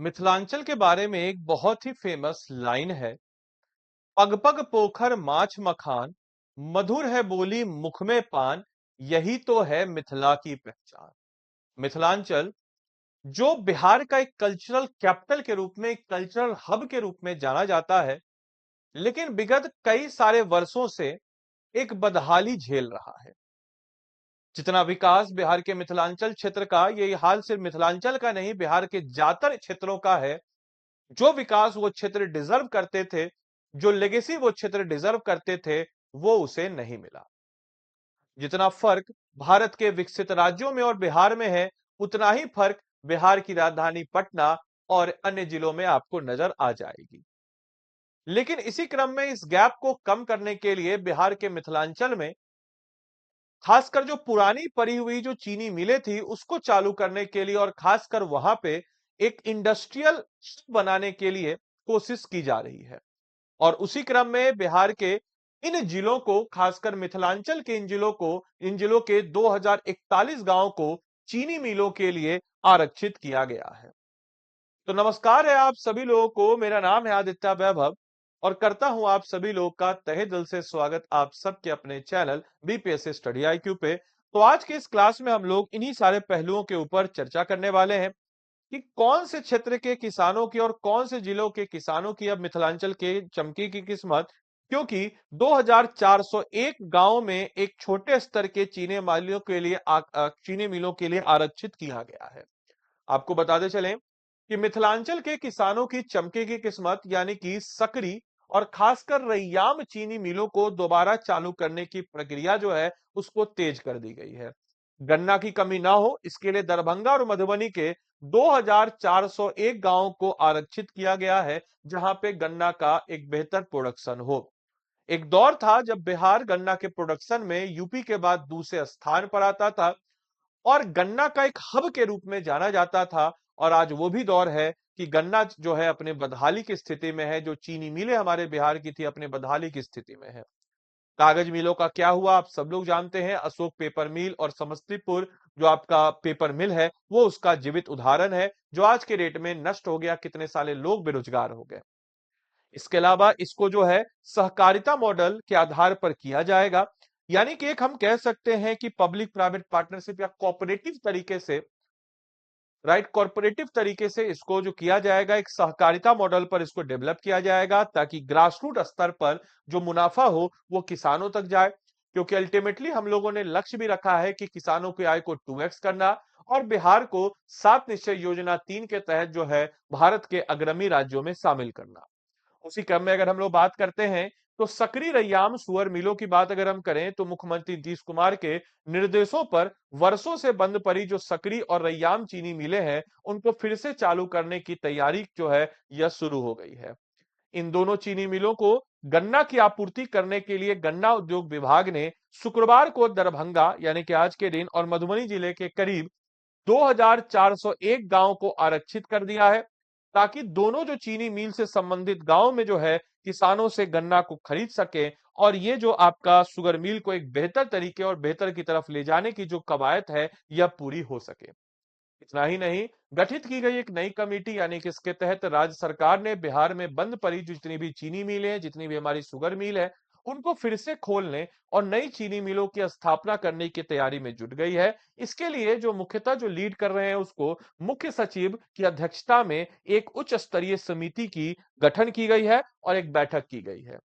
मिथिलांचल के बारे में एक बहुत ही फेमस लाइन है। पग पग पोखर माछ मखान, मधुर है बोली मुख में पान, यही तो है मिथिला की पहचान। मिथिलांचल जो बिहार का एक कल्चरल कैपिटल के रूप में, एक कल्चरल हब के रूप में जाना जाता है, लेकिन विगत कई सारे वर्षों से एक बदहाली झेल रहा है। जितना विकास बिहार के मिथिलांचल क्षेत्र का, ये हाल सिर्फ मिथिलांचल का नहीं, बिहार के ज्यादातर क्षेत्रों का है। जो विकास वो क्षेत्र डिजर्व करते थे, जो लेगेसी वो क्षेत्र डिजर्व करते थे, वो उसे नहीं मिला। जितना फर्क भारत के विकसित राज्यों में और बिहार में है, उतना ही फर्क बिहार की राजधानी पटना और अन्य जिलों में आपको नजर आ जाएगी। लेकिन इसी क्रम में इस गैप को कम करने के लिए बिहार के मिथिलांचल में खासकर जो पुरानी पड़ी हुई जो चीनी मिलें थी, उसको चालू करने के लिए और खासकर वहां पे एक इंडस्ट्रियल हब बनाने के लिए कोशिश की जा रही है। और उसी क्रम में बिहार के इन जिलों को, खासकर मिथिलांचल के इन जिलों के 2041 गांव को चीनी मिलों के लिए आरक्षित किया गया है। तो नमस्कार है आप सभी लोगों को, मेरा नाम है आदित्य वैभव और करता हूं आप सभी लोगों का तहे दिल से स्वागत आप सबके अपने चैनल बीपीएससी स्टडी आईक्यू पे। तो आज के इस क्लास में हम लोग इन्हीं सारे पहलुओं के ऊपर चर्चा करने वाले हैं कि कौन से क्षेत्र के किसानों की और कौन से जिलों के किसानों की अब मिथिलांचल के चमकी की किस्मत, क्योंकि 2401 गांव में एक छोटे स्तर के चीनी मिलों के लिए आरक्षित किया गया है। आपको बताते चलें कि मिथिलांचल के किसानों की चमके की किस्मत यानी कि सकरी और खासकर रैयाम चीनी मिलों को दोबारा चालू करने की प्रक्रिया जो है उसको तेज कर दी गई है। गन्ना की कमी ना हो, इसके लिए दरभंगा और मधुबनी के 2401 गांवों को आरक्षित किया गया है, जहां पे गन्ना का एक बेहतर प्रोडक्शन हो। एक दौर था जब बिहार गन्ना के प्रोडक्शन में यूपी के बाद दूसरे स्थान पर आता था और गन्ना का एक हब के रूप में जाना जाता था। और आज वो भी दौर है कि गन्ना जो है अपने बदहाली की स्थिति में है। जो चीनी मिलें हमारे बिहार की थी, अपने बदहाली की स्थिति में है। कागज मिलों का क्या हुआ आप सब लोग जानते हैं। अशोक पेपर मिल और समस्तीपुर जो आपका पेपर मिल है, वो उसका जीवित उदाहरण है, जो आज के डेट में नष्ट हो गया। कितने सारे लोग बेरोजगार हो गए। इसके अलावा इसको जो है सहकारिता मॉडल के आधार पर किया जाएगा, यानी कि एक हम कह सकते हैं कि पब्लिक प्राइवेट पार्टनरशिप या कोऑपरेटिव तरीके से, कॉर्पोरेटिव तरीके से इसको जो किया जाएगा, एक सहकारिता मॉडल पर इसको डेवलप किया जाएगा ताकि ग्रास रूट स्तर पर जो मुनाफा हो वो किसानों तक जाए। क्योंकि अल्टीमेटली हम लोगों ने लक्ष्य भी रखा है कि किसानों की आय को 2x करना और बिहार को 7 निश्चय योजना 3 के तहत जो है भारत के अग्रणी राज्यों में शामिल करना। उसी क्रम में अगर हम लोग बात करते हैं तो सकरी रैयाम सुअर मिलों की बात अगर हम करें तो मुख्यमंत्री नीतीश कुमार के निर्देशों पर वर्षों से बंद पड़ी जो सकरी और रैयाम चीनी मिलें हैं, उनको फिर से चालू करने की तैयारी जो है यह शुरू हो गई है। इन दोनों चीनी मिलों को गन्ना की आपूर्ति करने के लिए गन्ना उद्योग विभाग ने शुक्रवार को दरभंगा यानी कि आज के दिन और मधुबनी जिले के करीब 2401 गांव को आरक्षित कर दिया है, ताकि दोनों जो चीनी मिल से संबंधित गांव में जो है किसानों से गन्ना को खरीद सके और ये जो आपका शुगर मिल को एक बेहतर तरीके और बेहतर की तरफ ले जाने की जो कवायद है यह पूरी हो सके। इतना ही नहीं, गठित की गई एक नई कमेटी यानी कि इसके तहत राज्य सरकार ने बिहार में बंद पड़ी जितनी भी चीनी मिल है, जितनी भी हमारी शुगर मिल है, उनको फिर से खोलने और नई चीनी मिलों की स्थापना करने की तैयारी में जुट गई है। इसके लिए जो मुख्यतः जो लीड कर रहे हैं उसको मुख्य सचिव की अध्यक्षता में एक उच्च स्तरीय समिति की गठन की गई है और एक बैठक की गई है।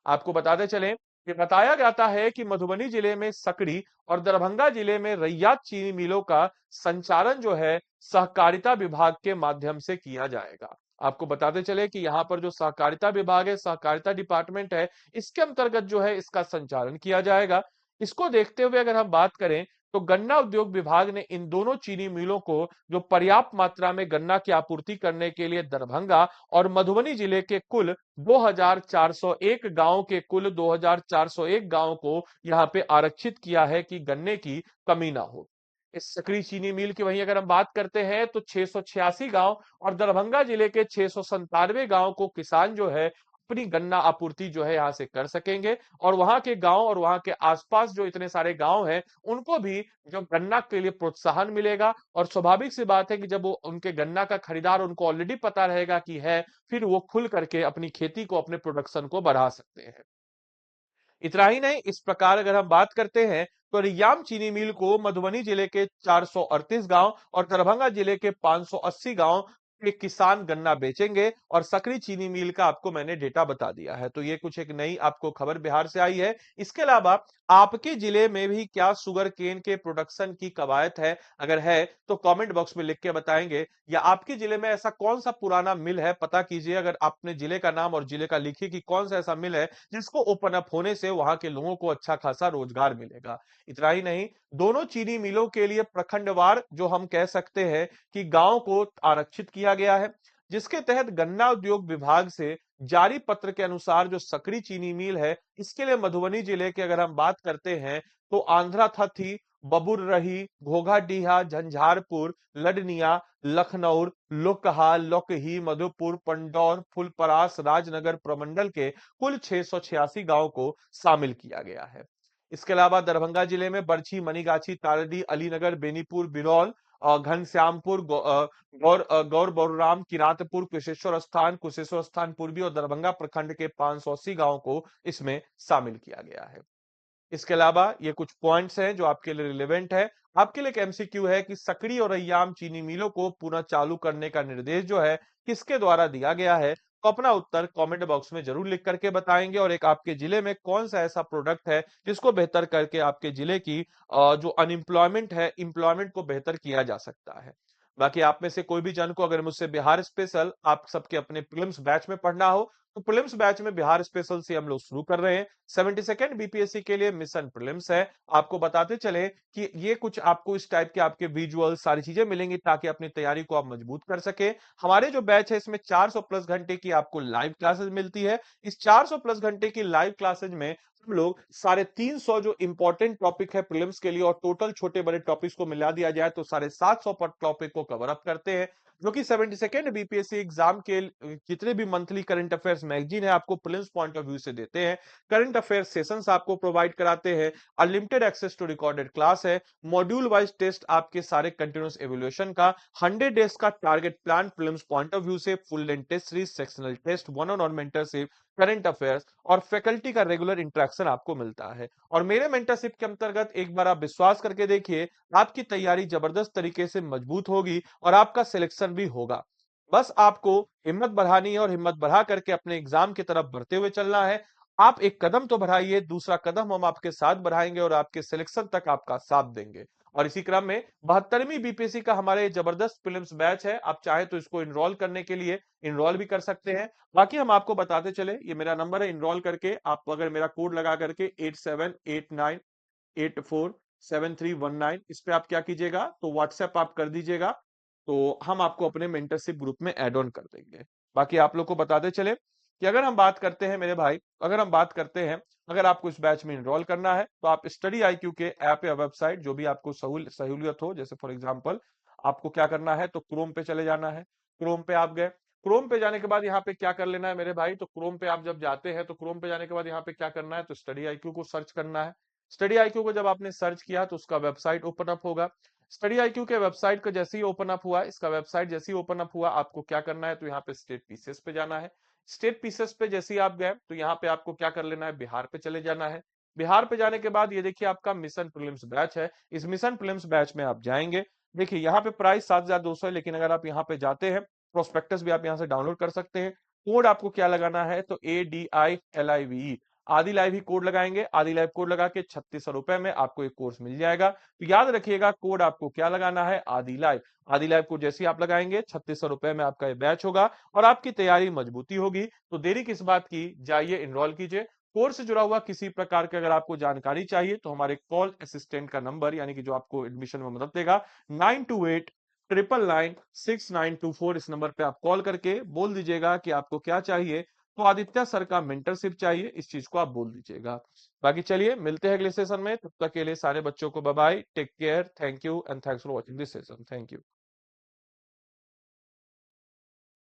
आपको बताते चलें कि बताया जाता है कि मधुबनी जिले में सकड़ी और दरभंगा जिले में रैयात चीनी मिलों का संचालन जो है सहकारिता विभाग के माध्यम से किया जाएगा। आपको बताते चले कि यहाँ पर जो सहकारिता विभाग है, सहकारिता डिपार्टमेंट है, इसके अंतर्गत जो है इसका संचालन किया जाएगा। इसको देखते हुए अगर हम बात करें तो गन्ना उद्योग विभाग ने इन दोनों चीनी मिलों को जो पर्याप्त मात्रा में गन्ना की आपूर्ति करने के लिए दरभंगा और मधुबनी जिले के कुल 2401 गांव के कुल 2401 गांव को यहां पे आरक्षित किया है कि गन्ने की कमी ना हो। इस सकरी चीनी मिल की वहीं अगर हम बात करते हैं तो 686 गांव और दरभंगा जिले के 697 गांव को किसान जो है अपनी गन्ना आपूर्ति जो है यहाँ से कर सकेंगे और वहां के गांव और वहां के आसपास जो इतने सारे गांव हैं उनको भी जो गन्ना के लिए प्रोत्साहन मिलेगा। और स्वाभाविक सी बात है कि जब वो उनके गन्ना का खरीदार उनको ऑलरेडी पता रहेगा कि है, फिर वो खुल करके अपनी खेती को, अपने प्रोडक्शन को बढ़ा सकते हैं। इतना ही नहीं, इस प्रकार अगर हम बात करते हैं तो रैयाम चीनी मिल को मधुबनी जिले के 438 गांव और दरभंगा जिले के 580 गांव के किसान गन्ना बेचेंगे। और सकरी चीनी मिल का आपको मैंने डेटा बता दिया है। तो ये कुछ एक नई आपको खबर बिहार से आई है। इसके अलावा आपके जिले में भी क्या शुगर केन के प्रोडक्शन की कवायद है? अगर है तो कमेंट बॉक्स में लिख के बताएंगे। या आपके जिले में ऐसा कौन सा पुराना मिल है, पता कीजिए। अगर आपने जिले का नाम और जिले का लिखिए कि कौन सा ऐसा मिल है जिसको ओपन अप होने से वहां के लोगों को अच्छा खासा रोजगार मिलेगा। इतना ही नहीं, दोनों चीनी मिलों के लिए प्रखंडवार जो हम कह सकते हैं कि गांव को आरक्षित किया गया है, जिसके तहत गन्ना उद्योग विभाग से जारी पत्र के अनुसार जो सकरी चीनी मिल है, इसके लिए मधुबनी जिले की अगर हम बात करते हैं तो आंध्रा थी, बबुररही, घोघाडीहा, झंझारपुर, लडनिया, लखनऊ, लोकहा, लोकही, मधुपुर, पंडौर, फुलपरास, राजनगर प्रमंडल के कुल 686 गांव को शामिल किया गया है। इसके अलावा दरभंगा जिले में बरछी, मनीगाछी, तारडी, अलीनगर, बेनीपुर, बिरौल, घनश्यामपुर, गौर बौराम, किरातपुर, कुशेश्वर स्थान पूर्वी और दरभंगा प्रखंड के 580 गांव को इसमें शामिल किया गया है। इसके अलावा ये कुछ पॉइंट्स हैं जो आपके लिए रिलेवेंट है। आपके लिए एक एमसीक्यू है कि सकरी और रैयाम चीनी मिलों को पुनः चालू करने का निर्देश जो है किसके द्वारा दिया गया है? तो अपना उत्तर कमेंट बॉक्स में जरूर लिख करके बताएंगे। और एक आपके जिले में कौन सा ऐसा प्रोडक्ट है जिसको बेहतर करके आपके जिले की जो अनएम्प्लॉयमेंट है, एम्प्लॉयमेंट को बेहतर किया जा सकता है। बाकी आप में से कोई भी जन को अगर मुझसे बिहार स्पेशल आप सबके अपने प्रीलिम्स बैच में पढ़ना हो तो प्रीलिम्स बैच में बिहार स्पेशल से हम लोग शुरू कर रहे हैं। 72nd बीपीएससी के लिए मिशन प्रीलिम्स है। आपको बताते चले कि ये कुछ आपको इस टाइप के आपके विजुअल सारी चीजें मिलेंगी ताकि अपनी तैयारी को आप मजबूत कर सके। हमारे जो बैच है इसमें 400 प्लस घंटे की आपको लाइव क्लासेस मिलती है। इस 400 प्लस घंटे की लाइव क्लासेस में हम लोग 350 जो इंपॉर्टेंट टॉपिक है प्रीलिम्स के लिए और टोटल छोटे बड़े टॉपिक्स को मिला दिया जाए तो 750 पर टॉपिक को कवर अप करते हैं, जो कि 72nd बीपीएससी एग्जाम के जितने भी मंथली करंट अफेयर्स मैगजीन है आपको प्रीलिम्स पॉइंट ऑफ व्यू से देते हैं। करंट अफेयर सेशंस आपको प्रोवाइड कराते हैं, unlimited access to recorded class है, मॉड्यूल वाइज टेस्ट आपके सारे कंटिन्यूस एवोल्यूशन का, 100 डेज का target plan prelims point of view से, full length test series, sectional test, one on one mentorship, current affairs और फैकल्टी का रेगुलर इंटरेक्शन आपको मिलता है। और मेरे मेंटरशिप के अंतर्गत एक बार आप विश्वास करके देखिए, आपकी तैयारी जबरदस्त तरीके से मजबूत होगी और आपका सिलेक्शन भी होगा। बस आपको हिम्मत बढ़ानी है और हिम्मत बढ़ा करके अपने एग्जाम की तरफ बढ़ते हुए चलना है। आप एक कदम तो बढ़ाइए, दूसरा कदम हम आपके साथ बढ़ाएंगे और आपके सिलेक्शन तक आपका साथ देंगे। और इसी क्रम में 72वीं बीपीएससी का हमारे जबरदस्त प्रीलिम्स बैच है। आप चाहे तो इसको इनरोल करने के लिए इनरोल भी कर सकते हैं। बाकी हम आपको बताते चले, ये मेरा नंबर है, इनरोल करके आप अगर मेरा कोड लगा करके 8789847319 इस पे आप क्या कीजिएगा तो व्हाट्सएप आप कर दीजिएगा, तो हम आपको अपने मेंटरशिप ग्रुप में ऐड ऑन कर देंगे। बाकी आप लोग को बताते चले कि अगर हम बात करते हैं मेरे भाई, अगर हम बात करते हैं, अगर आपको इस बैच में इनरोल करना है तो आप स्टडी आईक्यू के ऐप या वेबसाइट जो भी आपको सहूलियत हो, जैसे फॉर एग्जांपल आपको क्या करना है तो क्रोम पे चले जाना है। क्रोम पे आप गए, क्रोम पे जाने के बाद यहाँ पे क्या कर लेना है मेरे भाई, तो क्रोम पे आप जब जाते हैं तो क्रोम पे जाने के बाद यहाँ पे क्या करना है तो स्टडी आईक्यू को सर्च करना है। स्टडी आईक्यू को जब आपने सर्च किया तो उसका वेबसाइट ओपन अप होगा। स्टडी आईक्यू के वेबसाइट को जैसे ही ओपन अप हुआ, इसका वेबसाइट जैसे ही ओपन अप हुआ, आपको क्या करना है तो यहाँ पे स्टेट पीसेस पे जाना है। स्टेट पीसेस पे जैसे ही आप गए तो यहाँ पे आपको क्या कर लेना है, बिहार पे चले जाना है। बिहार पे जाने के बाद ये देखिए आपका मिशन प्रीलिम्स बैच है। इस मिशन प्रीलिम्स बैच में आप जाएंगे, देखिए यहाँ पे प्राइस 7,200 है, लेकिन अगर आप यहाँ पे जाते हैं प्रोस्पेक्टस भी आप यहाँ से डाउनलोड कर सकते हैं। कोड आपको क्या लगाना है तो ADILIVE आदि लाइव ही कोड लगाएंगे। आदि लाइव कोड लगा के 3600 रुपए में आपको एक कोर्स मिल जाएगा। तो याद रखिएगा कोड आपको क्या लगाना है, आदि लाइव। आदि लाइव को जैसे ही आप लगाएंगे 3600 रुपए में आपका ये बैच होगा और आपकी तैयारी मजबूती होगी। तो देरी किस बात की, जाइए इनरोल कीजिए। कोर्स से जुड़ा हुआ किसी प्रकार की अगर आपको जानकारी चाहिए तो हमारे कॉल असिस्टेंट का नंबर यानी कि जो आपको एडमिशन में मदद देगा 9289996924, इस नंबर पे आप कॉल करके बोल दीजिएगा कि आपको क्या चाहिए। तो आदित्य सर का मेंटरशिप चाहिए, इस चीज को आप बोल दीजिएगा। बाकी चलिए मिलते हैं अगले सेशन में, तब तक के लिए सारे बच्चों को bye bye, take care, thank you and thanks for watching this session, thank you.